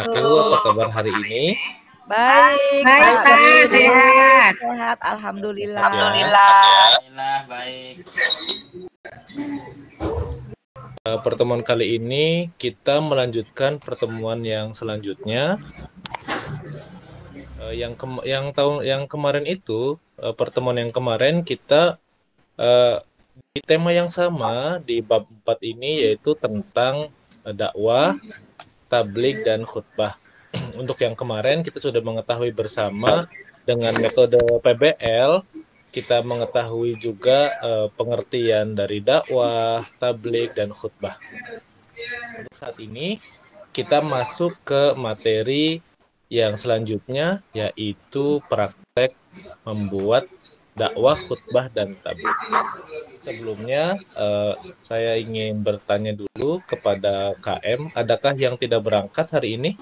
Apa kabar hari ini? Baik, Baik, Pak Pak. Guru. Sehat. Sehat, alhamdulillah. Alhamdulillah, baik. Pertemuan kali ini kita melanjutkan pertemuan yang selanjutnya. Yang kemarin itu, pertemuan yang kemarin kita di tema yang sama di bab 4 ini, yaitu tentang dakwah, tabligh dan khutbah. Untuk yang kemarin kita sudah mengetahui bersama dengan metode PBL, kita mengetahui juga pengertian dari dakwah, tabligh dan khutbah. Untuk saat ini kita masuk ke materi yang selanjutnya, yaitu praktek membuat dakwah, khutbah dan tabligh. Sebelumnya saya ingin bertanya dulu kepada KM, adakah yang tidak berangkat hari ini?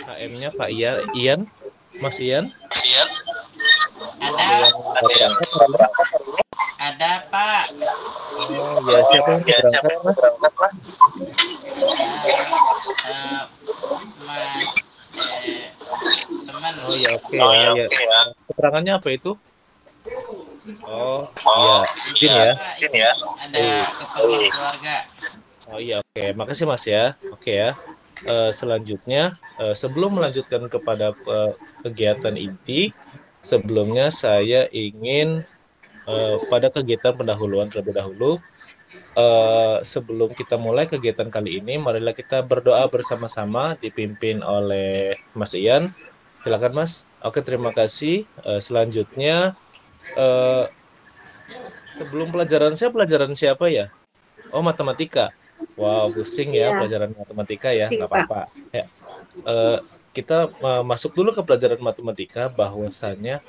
KM-nya Pak Ian, Mas Ian? Ada, Pak. Oh ya, siapa yang berangkat, Mas? Teman. Oh ya, oke ya. Keterangannya apa itu? Oh iya, izin ya. Ada keperluan keluarga. Oh iya, oke. Makasih Mas ya. Oke ya. Selanjutnya, sebelum melanjutkan kepada kegiatan inti, sebelumnya saya ingin pada kegiatan pendahuluan terlebih dahulu. Sebelum kita mulai kegiatan kali ini, marilah kita berdoa bersama-sama dipimpin oleh Mas Ian. Silakan Mas. Oke, terima kasih. Selanjutnya, sebelum pelajaran siapa ya? Oh, matematika. Wow, pusing ya pelajaran matematika ya, nggak apa-apa. Ya. Kita masuk dulu ke pelajaran matematika, bahwasannya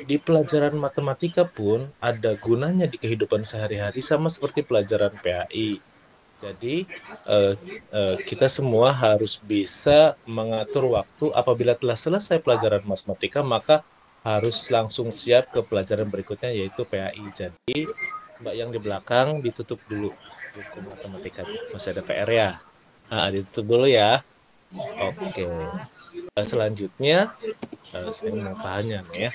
di pelajaran matematika pun ada gunanya di kehidupan sehari-hari, sama seperti pelajaran PAI. Jadi kita semua harus bisa mengatur waktu. Apabila telah selesai pelajaran matematika, maka harus langsung siap ke pelajaran berikutnya, yaitu PAI. Jadi Mbak yang di belakang ditutup dulu buku matematika, masih ada PR ya. Nah, ditutup dulu ya. Oke. Selanjutnya saya mau tanya nih ya,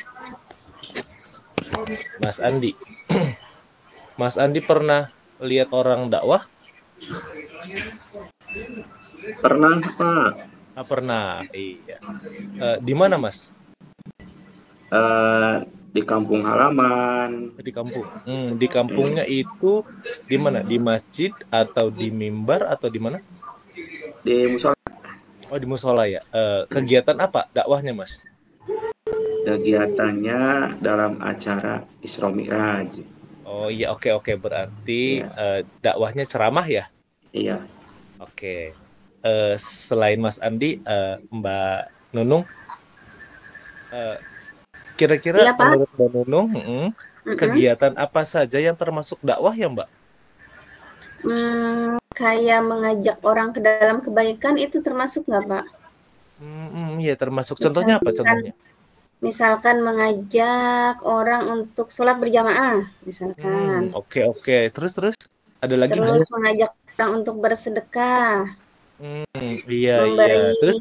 Mas Andi. Mas Andi pernah lihat orang dakwah? Pernah, Pak. Pernah, iya. Di mana, Mas? Di kampung halaman. Di kampung. Di kampungnya itu di mana? Di masjid atau di mimbar atau di mana? Di musola. Oh, di musola ya. Kegiatan apa dakwahnya, Mas? Kegiatannya dalam acara Isra Mi'raj. Oh iya, oke. Berarti dakwahnya ceramah ya? Iya. Oke. Selain Mas Andi, Mbak Nunung, kira-kira menurut Mbak Nunung, kegiatan apa saja yang termasuk dakwah ya, Mbak? Kayak mengajak orang ke dalam kebaikan itu termasuk nggak, Pak? Iya, termasuk. Contohnya apa contohnya? Misalkan mengajak orang untuk sholat berjamaah, misalkan. Oke. Terus ada lagi nggak? Terus mengajak orang untuk bersedekah. Iya. Terus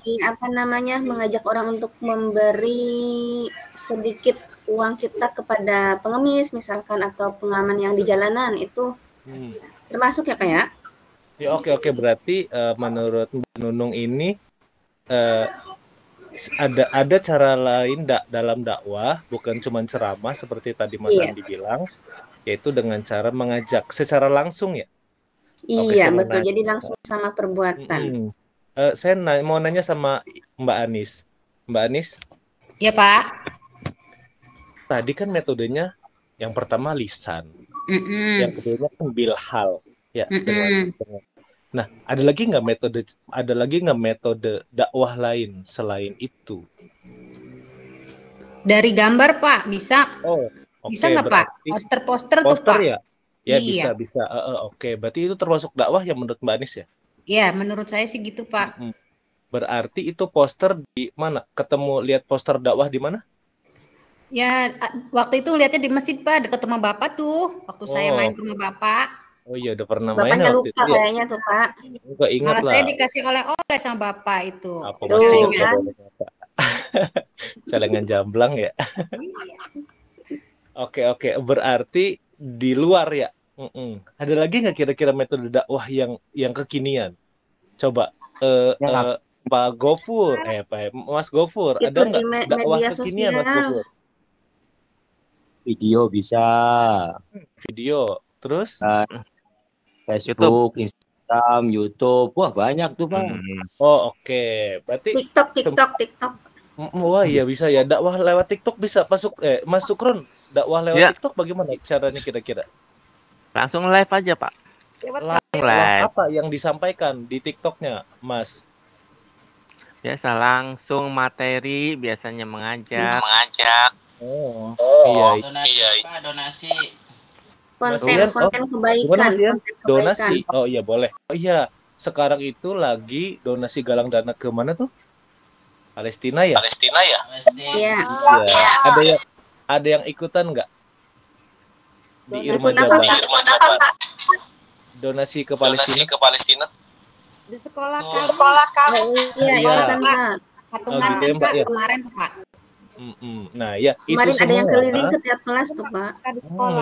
mengajak orang untuk memberi sedikit uang kita kepada pengemis misalkan, atau pengaman yang di jalanan, itu termasuk ya, Pak ya? Ya, oke. Berarti menurut Mbak Nunung ini ada cara lain dalam dakwah, bukan cuma ceramah seperti tadi Mas Andi bilang, yaitu dengan cara mengajak secara langsung ya. Iya, betul. Jadi langsung sama perbuatan. Saya mau nanya sama Mbak Anis. Mbak Anis? Iya, Pak. Tadi kan metodenya yang pertama lisan, yang kedua kan bilhal, ya. Nah, ada lagi nggak metode dakwah lain selain itu? Dari gambar, Pak, bisa. Oh, bisa nggak, Pak? Poster tuh, Pak. Ya? Ya, iya. Bisa. Oke, berarti itu termasuk dakwah ya menurut Mbak Anis ya? Iya, menurut saya sih gitu, Pak. Berarti itu poster di mana? Lihat poster dakwah di mana? Ya, waktu itu lihatnya di masjid, Pak, dekat rumah Bapak tuh. Waktu saya main ke rumah Bapak. Oh iya, udah pernah main Bapaknya waktu lupa itu ya? kayaknya tuh, Pak. Enggak ingat Malah lah. saya dikasih oleh-oleh sama bapak itu. Apa Tuh, masih ingat kan? oleh-olehnya, Pak? Celengan jamblang ya. Oke, berarti di luar ya. Ada lagi nggak kira-kira metode dakwah yang kekinian? Coba Ya, Pak Gofur, Mas Gofur, ada Itu di nggak dakwah media kekinian Mas sosial. Gofur? video bisa, Video, terus? Facebook, Instagram, YouTube. Wah, banyak tuh, Pak. Oh oke, berarti TikTok. wah iya bisa ya, dakwah lewat TikTok bisa Mas Sukron, dakwah lewat Ya. TikTok bagaimana caranya kira-kira? Langsung live aja, Pak. Dakwah apa yang disampaikan di TikToknya, Mas? Biasa langsung materi, biasanya mengajak. Oh, Donasi, Pak, donasi. Konten kebaikan. Gimana Mas Ian? Konten kebaikan. Donasi. Oh iya boleh. Oh iya, sekarang itu lagi donasi galang dana ke mana tuh? Palestina ya? Iya. Iya. Ada yang ikutan nggak? Di Irma Ikut apa, Jabar. Pak? Donasi ke Palestina. Di sekolah Oh, Iya. iya, ikutan, Pak. Patungan gitu ya, kan, Mbak, Pak, ya? kemarin tuh, Pak. Nah ya, itu Kemarin ada yang semua. keliling ke tiap kelas tuh, Pak.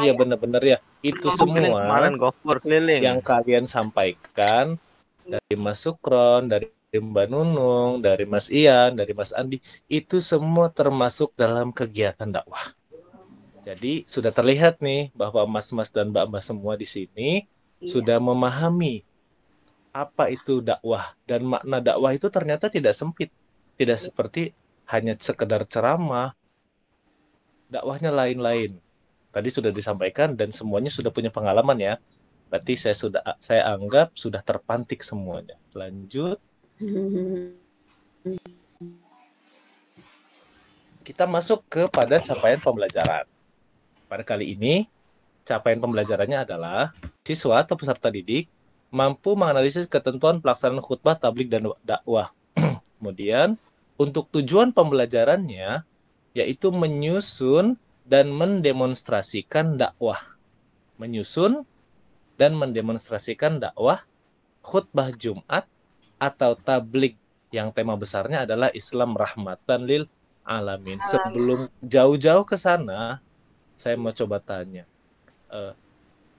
Iya benar-benar ya. Itu semua Kemarin Gofur keliling. yang kalian sampaikan dari Mas Sukron, dari Mbak Nunung, dari Mas Ian, dari Mas Andi, itu semua termasuk dalam kegiatan dakwah. Jadi sudah terlihat nih bahwa mas-mas dan mbak-mbak semua di sini sudah memahami apa itu dakwah, dan makna dakwah itu ternyata tidak sempit, tidak seperti hanya sekedar ceramah. Dakwahnya lain-lain. Tadi sudah disampaikan dan semuanya sudah punya pengalaman ya. Berarti saya anggap sudah terpantik semuanya. Lanjut. Kita masuk kepada capaian pembelajaran. Pada kali ini, capaian pembelajarannya adalah siswa atau peserta didik mampu menganalisis ketentuan pelaksanaan khutbah, tabligh, dan dakwah. Kemudian, untuk tujuan pembelajarannya, yaitu menyusun dan mendemonstrasikan dakwah. Menyusun dan mendemonstrasikan dakwah khutbah Jumat atau tabligh yang tema besarnya adalah Islam rahmatan lil alamin. Sebelum jauh-jauh ke sana, saya mau coba tanya.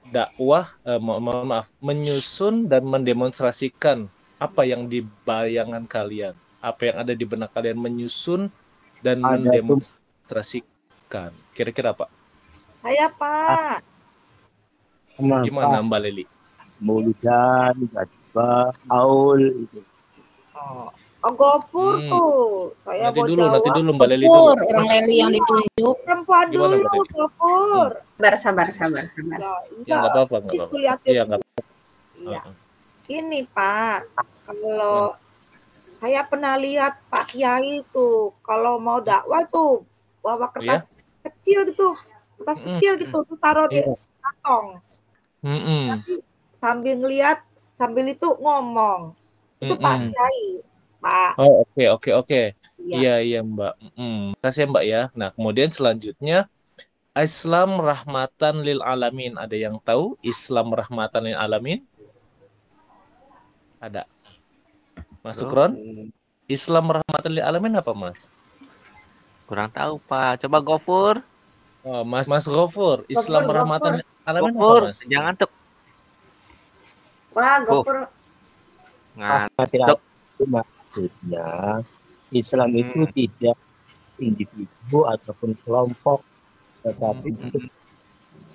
Dakwah, mohon maaf, menyusun dan mendemonstrasikan apa yang di bayangan kalian, apa yang ada di benak kalian, menyusun dan mendemonstrasikan. Kira-kira apa? Saya, Pak. Gimana Mbak Leli? Maulidan, Gadba, Aul, itu. Gofur tuh. Saya Nanti mau dulu jawab. Mbak Leli dulu. Orang Leli yang ditunjuk. Perempuan Gimana, dulu, Mbak Leli? Gofur. Sabar. Ya nggak apa-apa, nggak Terus apa-apa. kuliatin. Iya nggak apa-apa. Iya. Ini, Pak. Kalau saya pernah lihat Pak Kiai tuh, kalau mau dakwah tuh bawa kertas kecil gitu, tuh taruh di kantong. Tapi sambil ngeliat, sambil itu ngomong. Itu Pak Kiai, Pak. Oh oke. Iya Mbak. Kasih ya Mbak ya. Nah kemudian selanjutnya Islam rahmatan lil alamin. Ada yang tahu Islam rahmatan lil alamin? Ada. Mas Sukron? Islam rahmatan lil alamin apa Mas? Kurang tahu, Pak. Coba Gofur. Oh, Mas Gofur. Islam rahmatan lil alamin Gofur, apa Mas? jangan tuh. Wah, Gofur. Tidak itu maksudnya Islam itu tidak individu ataupun kelompok, tetapi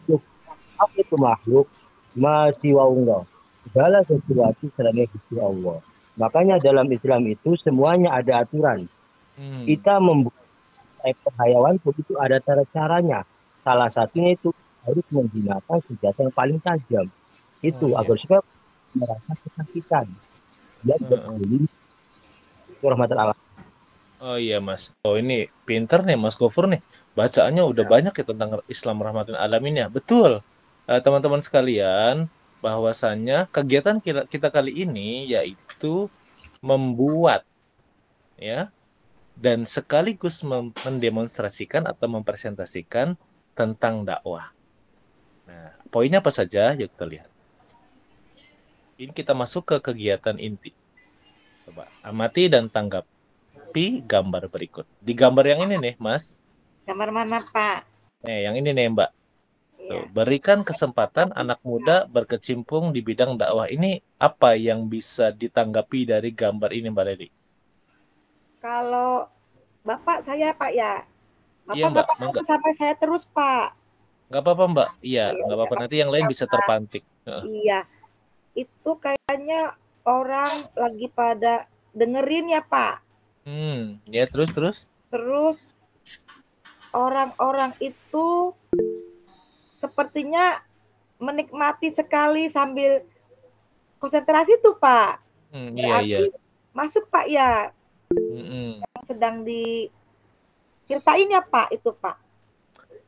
itu makhluk masih Allah. Segala sesuatu serangnya Gusti Allah. Makanya dalam Islam itu semuanya ada aturan. Kita membuat hayawan itu ada cara-caranya. Salah satunya itu harus menggunakan senjata yang paling tajam. Itu agar supaya merasa kesakitan. Dia berdiri rahmatan Allah. Oh iya Mas. Oh ini pinter nih Mas Gofur nih. Bacaannya udah banyak ya tentang Islam rahmatan alamin ya. Betul. Teman-teman sekalian, bahwasannya kegiatan kita kali ini yaitu membuat ya dan sekaligus mendemonstrasikan atau mempresentasikan tentang dakwah. Nah, poinnya apa saja? Yuk kita lihat. Ini kita masuk ke kegiatan inti. Coba amati dan tanggapi gambar berikut. Di gambar yang ini nih, Mas. Gambar mana, Pak? Yang ini nih, Mbak. Tuh, berikan kesempatan anak muda berkecimpung di bidang dakwah. Ini apa yang bisa ditanggapi dari gambar ini, Mbak Leli? Kalau Bapak saya, Pak, ya. Iya, Mbak. Bapak sampai saya terus, Pak. Nggak apa-apa, Mbak. Iya, nggak apa-apa. Nanti yang lain bisa terpantik. Iya. Itu kayaknya orang lagi pada dengerin ya, Pak. Ya, terus. Terus orang-orang itu sepertinya menikmati sekali sambil konsentrasi tuh, Pak. Iya. Masuk, Pak, ya. Yang sedang diceritain ya, Pak, itu, Pak.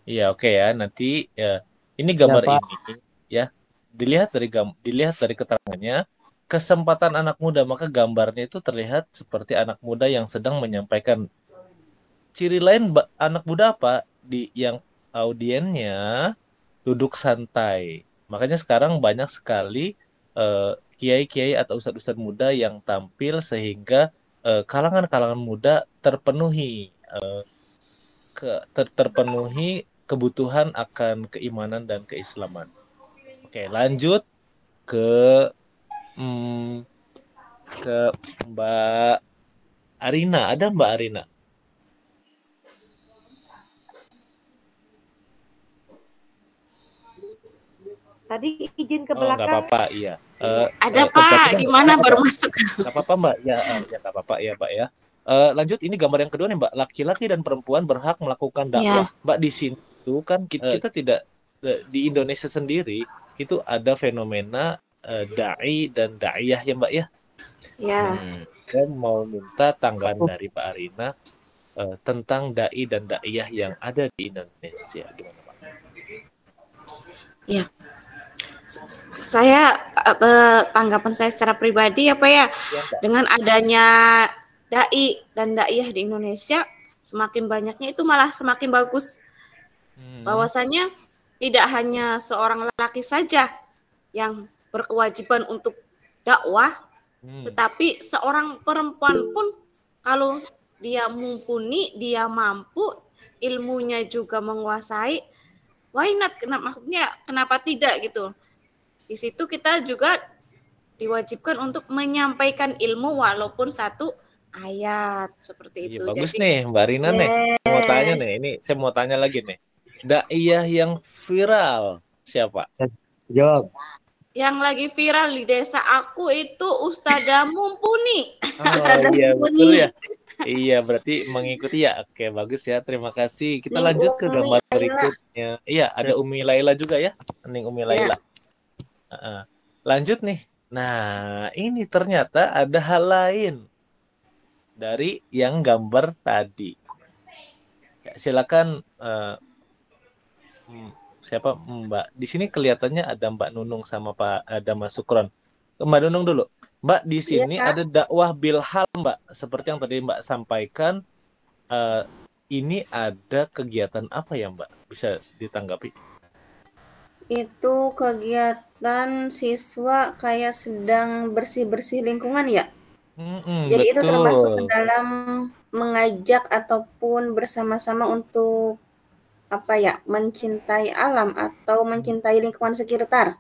Iya, oke ya. Nanti ya, ini gambar ini ya. Dilihat dari keterangannya, kesempatan anak muda, maka gambarnya itu terlihat seperti anak muda yang sedang menyampaikan. Ciri lain anak muda apa? Yang audiennya duduk santai. Makanya sekarang banyak sekali kiai-kiai atau ustadz-ustadz muda yang tampil sehingga kalangan-kalangan muda terpenuhi terpenuhi kebutuhan akan keimanan dan keislaman. Oke, lanjut ke Mbak Arina. Ada Mbak Arina? Tadi izin ke belakang. Nggak apa-apa, iya. Ada Pak, gimana baru masuk? Nggak apa-apa Mbak, ya nggak apa-apa ya Mbak ya. Lanjut, ini gambar yang kedua nih Mbak. Laki-laki dan perempuan berhak melakukan dakwah. Mbak, di sini tuh kan kita tidak di Indonesia sendiri itu ada fenomena dai dan daiyah ya Mbak ya. Iya. Dan mau minta tanggapan dari Mbak Arina tentang dai dan daiyah yang ada di Indonesia, gimana Pak? Iya. Saya tanggapan saya secara pribadi ya Pak ya, dengan adanya dai dan daiyah di Indonesia semakin banyaknya itu malah semakin bagus. Bahwasanya tidak hanya seorang lelaki saja yang berkewajiban untuk dakwah, tetapi seorang perempuan pun kalau dia mumpuni, dia mampu, ilmunya juga menguasai, why not? Maksudnya kenapa tidak gitu? Di situ kita juga diwajibkan untuk menyampaikan ilmu walaupun satu ayat seperti itu. Bagus. Jadi, nih Mbak Rina nih, mau tanya nih, ini saya mau tanya lagi nih. Daiyah yang viral siapa? Jawab. Yang lagi viral di desa aku itu Ustadzah Mumpuni. Iya betul ya. Iya, berarti mengikuti ya. Oke, bagus ya. Terima kasih. Kita lanjut ke gambar berikutnya. Iya, ada Umi Laila juga ya. Ning Umi Laila. Lanjut nih. Nah, ini ternyata ada hal lain dari yang gambar tadi. Ya, silakan siapa Mbak? Di sini kelihatannya ada Mbak Nunung sama ada Mas Sukron. Mbak Nunung dulu. Mbak, di sini ada dakwah bilhal, Mbak. Seperti yang tadi Mbak sampaikan, ini ada kegiatan apa ya, Mbak? Bisa ditanggapi? Itu kegiatan siswa kayak sedang bersih-bersih lingkungan ya. Jadi betul. Itu termasuk ke dalam mengajak ataupun bersama-sama untuk mencintai alam atau mencintai lingkungan sekitar.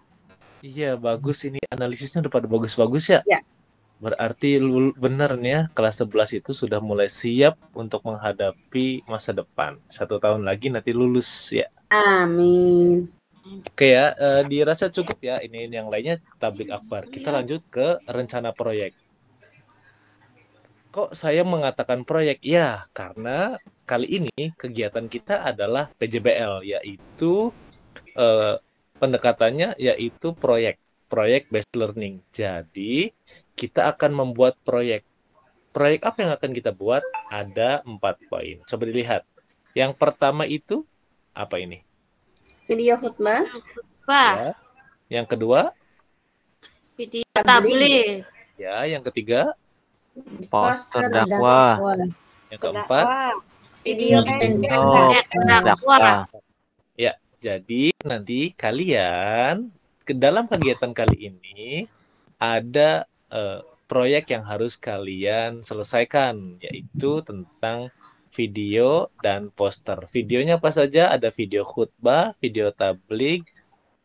Iya, bagus, ini analisisnya udah pada bagus-bagus ya. Ya. Berarti benar nih ya, kelas 11 itu sudah mulai siap untuk menghadapi masa depan. 1 tahun lagi nanti lulus ya. Amin. Oke ya, dirasa cukup ya. Ini yang lainnya tablik akbar. Kita lanjut ke rencana proyek. Kok saya mengatakan proyek? Ya, karena kali ini kegiatan kita adalah PJBL, yaitu pendekatannya yaitu proyek based learning. Jadi kita akan membuat proyek. Proyek apa yang akan kita buat? Ada 4 poin. Coba dilihat. Yang pertama itu apa ini? Video khutbah. Ya. Yang kedua? Video tabligh. Ya, yang ketiga? Poster dakwah. Yang keempat? Video dakwah. Ya, jadi nanti kalian ke dalam kegiatan kali ini ada proyek yang harus kalian selesaikan, yaitu tentang video dan poster. Videonya apa saja? Ada video khutbah, video tabligh.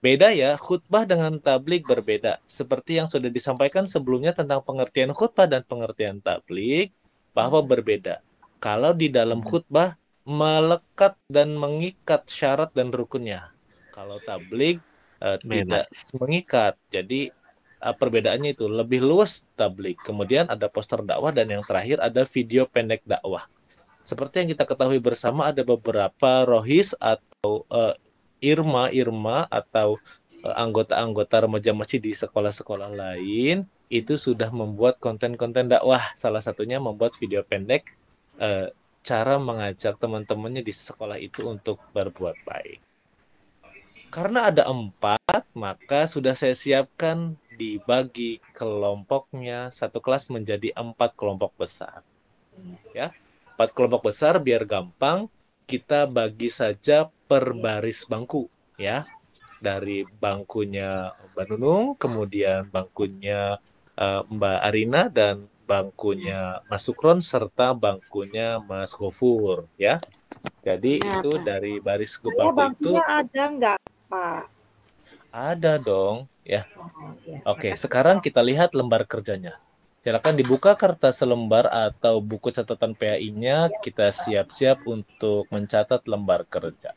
Beda ya, khutbah dengan tabligh berbeda. Seperti yang sudah disampaikan sebelumnya tentang pengertian khutbah dan pengertian tabligh, bahwa berbeda. Kalau di dalam khutbah, melekat dan mengikat syarat dan rukunnya. Kalau tabligh tidak mengikat. Jadi perbedaannya itu lebih luas tabligh. Kemudian ada poster dakwah dan yang terakhir ada video pendek dakwah. Seperti yang kita ketahui bersama ada beberapa rohis atau irma atau anggota-anggota remaja masjid di sekolah-sekolah lain itu sudah membuat konten-konten dakwah. Salah satunya membuat video pendek cara mengajak teman-temannya di sekolah itu untuk berbuat baik. Karena ada 4, maka sudah saya siapkan dibagi kelompoknya satu kelas menjadi 4 kelompok besar. Ya, 4 kelompok besar biar gampang kita bagi saja per baris bangku, ya. Dari bangkunya Mbak Nunung, kemudian bangkunya Mbak Arina dan bangkunya Mas Sukron serta bangkunya Mas Gofur, ya. Jadi itu dari baris bangku itu ada nggak, Pak? Ada dong, ya. Oke, sekarang kita lihat lembar kerjanya. Silakan dibuka kertas lembar atau buku catatan PAI-nya. Kita siap-siap untuk mencatat lembar kerja.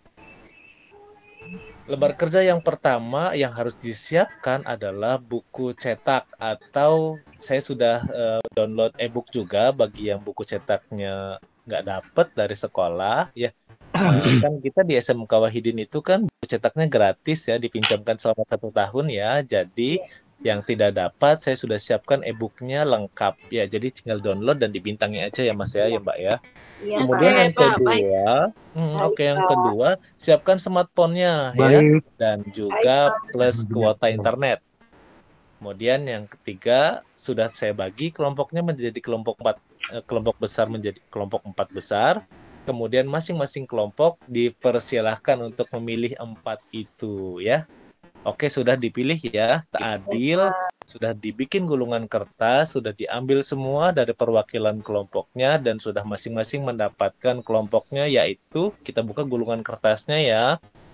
Lembar kerja yang pertama yang harus disiapkan adalah buku cetak, atau saya sudah download e-book juga bagi yang buku cetaknya nggak dapet dari sekolah, ya. Kan kita di SMK Wahidin itu kan buku cetaknya gratis ya, dipinjamkan selama 1 tahun ya. Jadi yang tidak dapat saya sudah siapkan e-booknya lengkap ya. Jadi tinggal download dan dibintangi aja ya Mas ya, Mbak ya. Kemudian yang kedua, yang kedua siapkan smartphone-nya ya, dan juga plus kuota internet. Kemudian yang ketiga sudah saya bagi kelompoknya menjadi kelompok besar menjadi kelompok 4 besar. Kemudian masing-masing kelompok dipersilahkan untuk memilih 4 itu ya. Oke, sudah dipilih ya, adil, sudah dibikin gulungan kertas, sudah diambil semua dari perwakilan kelompoknya dan sudah masing-masing mendapatkan kelompoknya, yaitu kita buka gulungan kertasnya ya,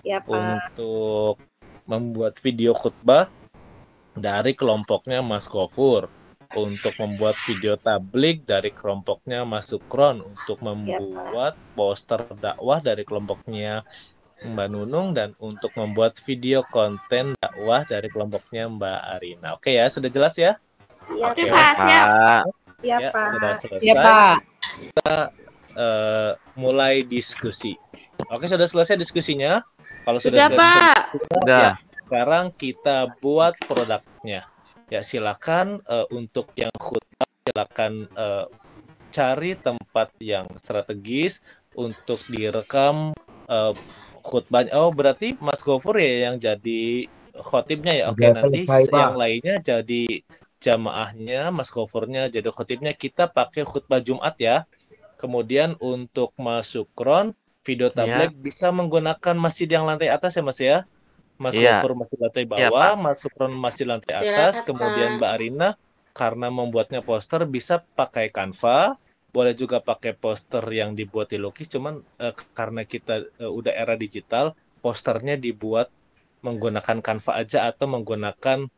Pak. Untuk membuat video khutbah dari kelompoknya Mas Gofur, untuk membuat video tabligh dari kelompoknya Mas Sukron, untuk membuat poster dakwah dari kelompoknya Mbak Nunung, dan untuk membuat video konten dakwah dari kelompoknya Mbak Arina. Oke ya, sudah jelas ya? Oke, Pak, siap. Iya, Pak. Sudah selesai. Iya, Pak. Kita mulai diskusi. Oke, sudah selesai diskusinya? Kalau sudah Pak. Ya, sekarang kita buat produknya. Ya, silakan untuk yang khutbah silakan cari tempat yang strategis untuk direkam khutbah. Oh, berarti Mas Gofur ya yang jadi khotibnya ya. Oke, nanti yang lainnya jadi jamaahnya, Mas Gofurnya jadi khotibnya. Kita pakai khutbah Jumat ya. Kemudian untuk Mas Sukron, video tabligh bisa menggunakan masjid yang lantai atas ya Mas ya. Mas Gofur masih lantai bawah, Mas Sukron masih lantai atas, kemudian Mbak Arina karena membuatnya poster bisa pakai Canva, boleh juga pakai poster yang dibuat di Lukis, cuman karena kita udah era digital, posternya dibuat menggunakan Canva aja atau menggunakan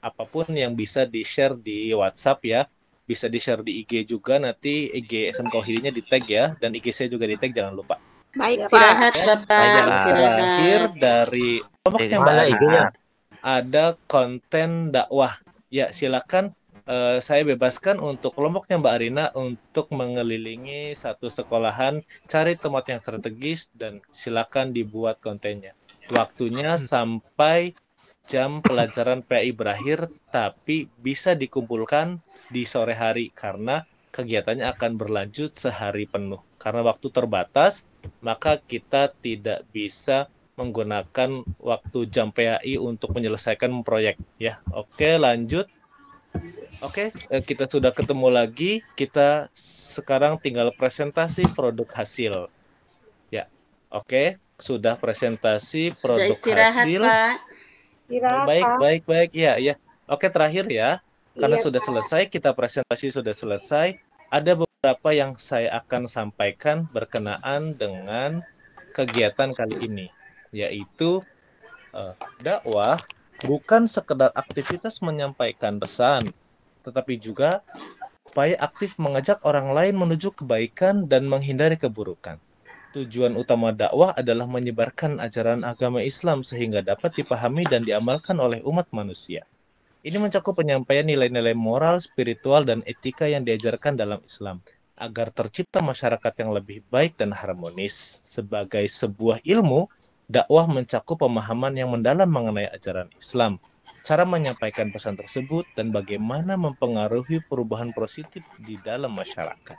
apapun yang bisa di-share di WhatsApp ya, bisa di-share di IG juga, nanti IG SMK Wahidinnya di-tag ya, dan IG saya juga di-tag, jangan lupa. Baik, Istirahat, Bapak. Yang terakhir dari kelompoknya Mbak Arina ada konten dakwah. Ya, silakan saya bebaskan untuk kelompoknya Mbak Arina untuk mengelilingi satu sekolahan, cari tempat yang strategis dan silakan dibuat kontennya. Waktunya sampai jam pelajaran PAI berakhir, tapi bisa dikumpulkan di sore hari karena kegiatannya akan berlanjut sehari penuh. Karena waktu terbatas, maka kita tidak bisa menggunakan waktu jam PAI untuk menyelesaikan proyek ya. Oke, lanjut. Oke, kita sudah ketemu lagi. Kita sekarang tinggal presentasi produk hasil. Ya. Oke, sudah presentasi produk sudah istirahat, hasil. Pak. Baik. Ya. Oke, terakhir ya. Karena Iya, sudah selesai, kita presentasi sudah selesai. Ada beberapa yang saya akan sampaikan berkenaan dengan kegiatan kali ini, yaitu dakwah bukan sekedar aktivitas menyampaikan pesan, tetapi juga upaya aktif mengajak orang lain menuju kebaikan dan menghindari keburukan. Tujuan utama dakwah adalah menyebarkan ajaran agama Islam sehingga dapat dipahami dan diamalkan oleh umat manusia. Ini mencakup penyampaian nilai-nilai moral, spiritual, dan etika yang diajarkan dalam Islam, agar tercipta masyarakat yang lebih baik dan harmonis. Sebagai sebuah ilmu, dakwah mencakup pemahaman yang mendalam mengenai ajaran Islam, cara menyampaikan pesan tersebut, dan bagaimana mempengaruhi perubahan positif di dalam masyarakat.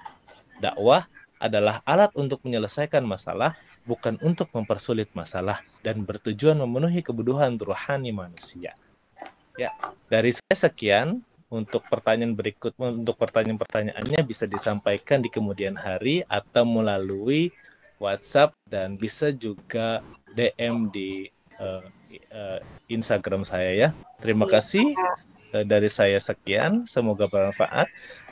Dakwah adalah alat untuk menyelesaikan masalah, bukan untuk mempersulit masalah, dan bertujuan memenuhi kebutuhan rohani manusia. Ya, dari saya sekian. Untuk pertanyaan berikut, untuk pertanyaan-pertanyaannya bisa disampaikan di kemudian hari atau melalui WhatsApp, dan bisa juga DM di Instagram saya ya. Terima kasih. Dari saya sekian, semoga bermanfaat.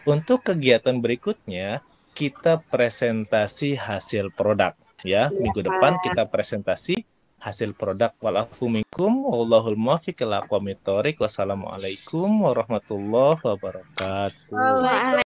Untuk kegiatan berikutnya kita presentasi hasil produk ya. Minggu depan kita presentasi hasil produk. Walafu minkum wallahul muwaffiq ila aqwamit thoriq. Wassalamualaikum warahmatullahi wabarakatuh.